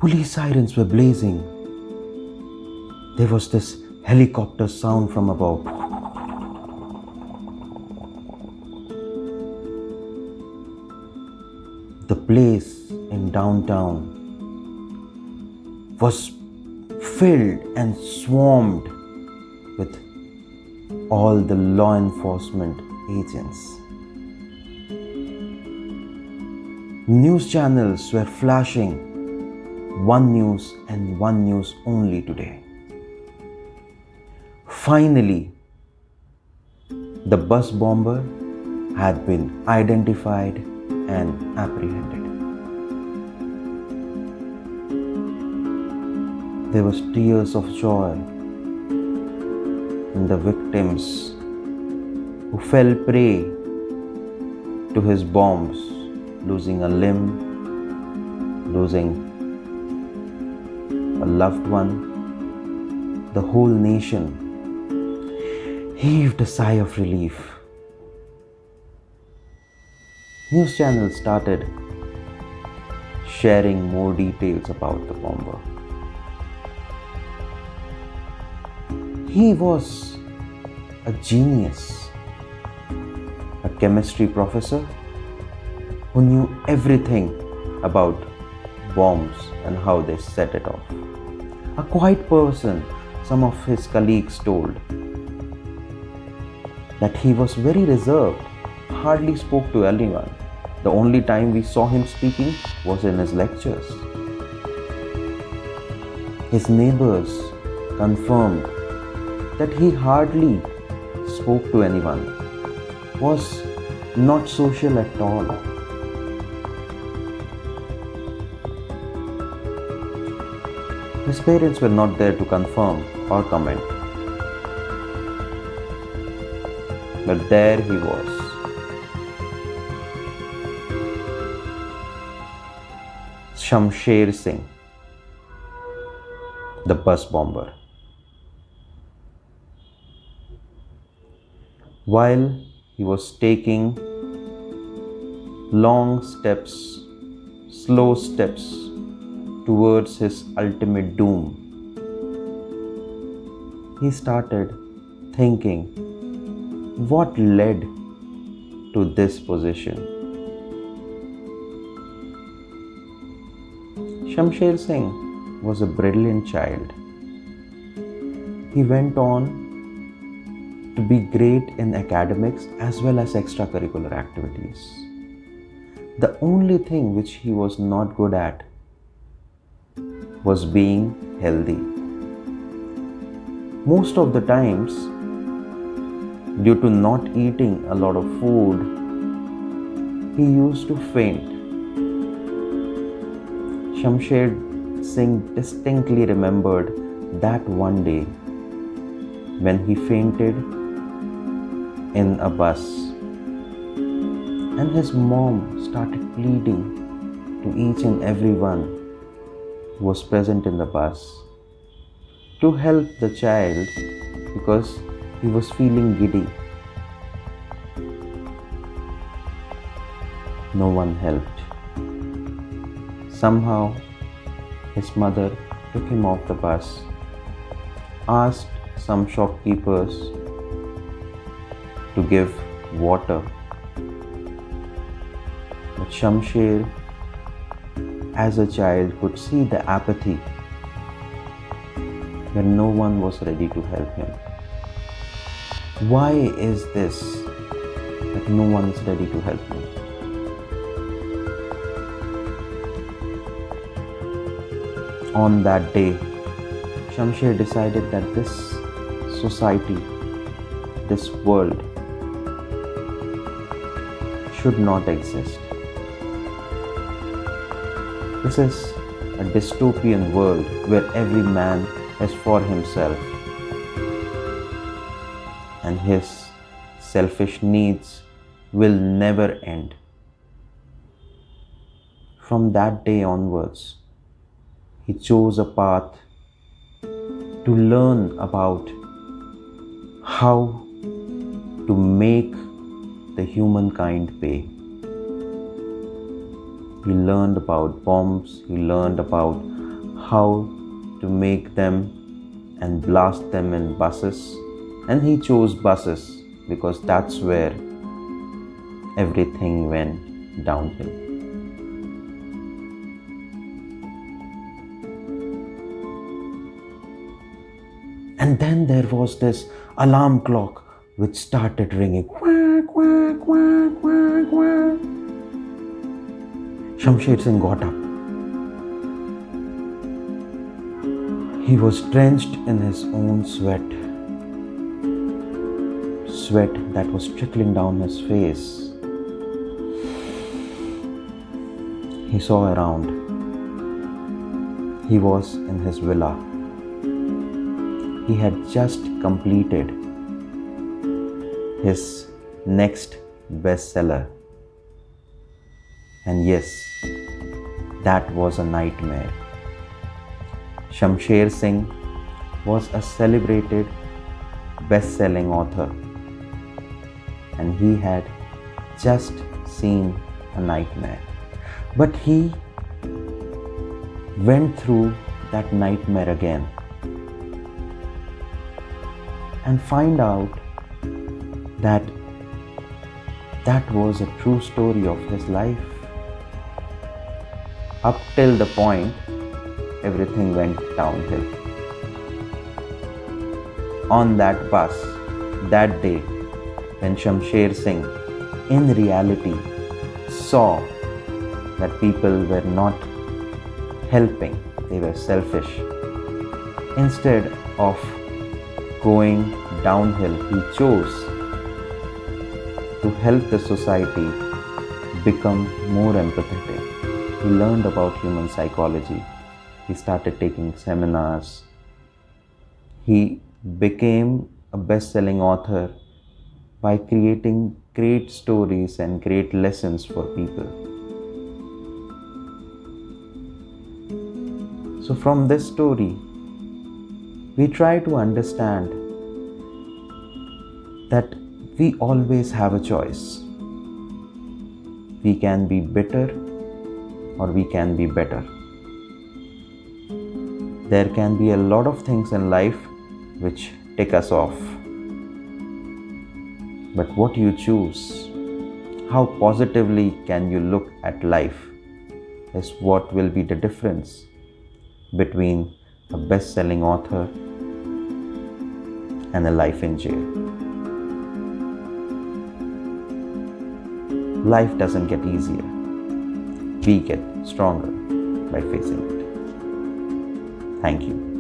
Police sirens were blazing. There was this helicopter sound from above. The place in downtown was filled and swarmed with all the law enforcement agents. News channels were flashing one news and one news only today. Finally, the bus bomber had been identified and apprehended. There was tears of joy in the victims who fell prey to his bombs, losing a limb, losing a loved one. The whole nation heaved a sigh of relief. News channels started sharing more details about the bomber. He was a genius, a chemistry professor who knew everything about bombs and how they set it off. A quiet person, some of his colleagues told, that he was very reserved, hardly spoke to anyone. The only time we saw him speaking was in his lectures. His neighbors confirmed that he hardly spoke to anyone, was not social at all. His parents were not there to confirm or comment. But there he was. Shamsher Singh, the bus bomber. While he was taking long steps, slow steps towards his ultimate doom, he started thinking, what led to this position? Shamsher Singh was a brilliant child. He went on to be great in academics as well as extracurricular activities. The only thing which he was not good at was being healthy. Most of the times, due to not eating a lot of food, he used to faint. Shamsher Singh distinctly remembered that one day when he fainted in a bus, and his mom started pleading to each and everyone who was present in the bus to help the child because he was feeling giddy. No one helped. Somehow, his mother took him off the bus, asked some shopkeepers to give water. But Shamsher, as a child, could see the apathy when no one was ready to help him. Why is this that no one is ready to help me? On that day, Shamsher decided that this society, this world, should not exist. This is a dystopian world where every man is for himself and his selfish needs will never end. From that day onwards, he chose a path to learn about how to make the humankind pay. He learned about bombs, he learned about how to make them and blast them in buses. And he chose buses because that's where everything went downhill. And then there was this alarm clock which started ringing. Quack, quack, quack, quack, quack. Shamsher Singh got up. He was drenched in his own sweat that was trickling down his face. He saw around. He was in his villa. He had just completed his next bestseller. And yes, that was a nightmare. Shamsher Singh was a celebrated best-selling author, and he had just seen a nightmare. But he went through that nightmare again and find out that that was a true story of his life. Up till the point everything went downhill. On that bus, that day, when Shamsher Singh in reality saw that people were not helping, they were selfish. Instead of going downhill, he chose to help the society become more empathetic. He learned about human psychology. He started taking seminars. He became a best-selling author by creating great stories and great lessons for people. So from this story, we try to understand that we always have a choice. We can be bitter or we can be better. There can be a lot of things in life which take us off. But what you choose, how positively can you look at life, is what will be the difference between a best-selling author and a life in jail. Life doesn't get easier. We get stronger by facing it. Thank you.